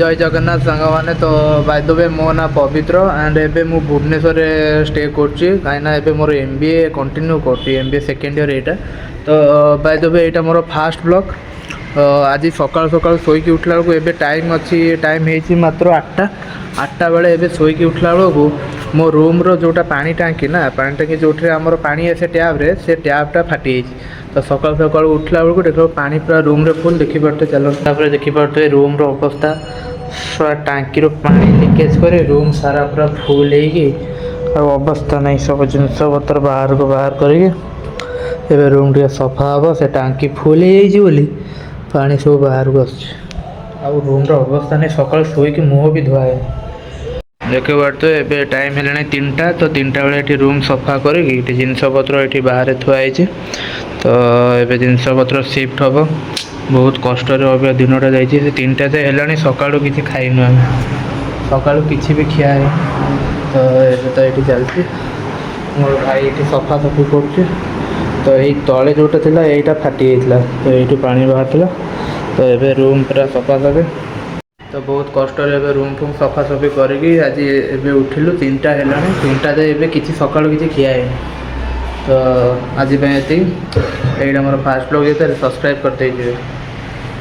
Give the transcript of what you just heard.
जय जगन्नाथ सांग मैंने तो बाय द वे मो ना पवित्र एंड एबे मु भुवनेश्वर स्टे करुँची कहीं मोर MBA कंटिन्यू कर MBA सेकेंड इयर यहाँ तो बाय द वे यहाँ मोर फास्ट ब्लॉग आज सकाल सकाल शोक उठला बेलू एबे टाइम अच्छी टाइम है मात्र 8टा बेले एबे शोक उठला बेलू मो रूम रो जोटा पानी टांकी ना पानी टांकी जो आमर पानी आसे टैब्रे से टैपटा फाटी तो सकाल सकाल उठला बेलू देख पानी पूरा रूम रे फुल देखिपे चलो देखिपे रूम रो अवस्था पूरा टांकी पानी लिकेज कर रूम सारा पूरा फुल हो अवस्था नहीं सब जिनस पतर बाहर को बाहर कर रूम टे सफा हम से टांकी फुल हो पानी सब बाहर को आ रूम रो अवस्था नहीं सकाल शोक मुँह भी धुआ है देख तो ये टाइम है 3टा तो 3टा बेले रूम सफा करके जिनस पत्र ये बाहर थुआई तो ये जिनस पत्र शिफ्ट हम बहुत कष्ट अभी दिनटा जाइए 3टा तो है सका किसी खाइन आम सका कि भी खिया है तो ये तो ये चलती मोर भाई ये सफा सफी कर तो यही तले जोटा था यहीटा फाटी जाता तो ये पानी बाहर तो ये रूम पूरा सफा सफे तो बहुत कष्ट रूम फूम सफा सफी करके आज एबे उठिलु 3टा है 3टा तो ये किसी सका किसी खिया है तो आज ये मोर फास्ट ब्लॉग ये सब्सक्राइब करते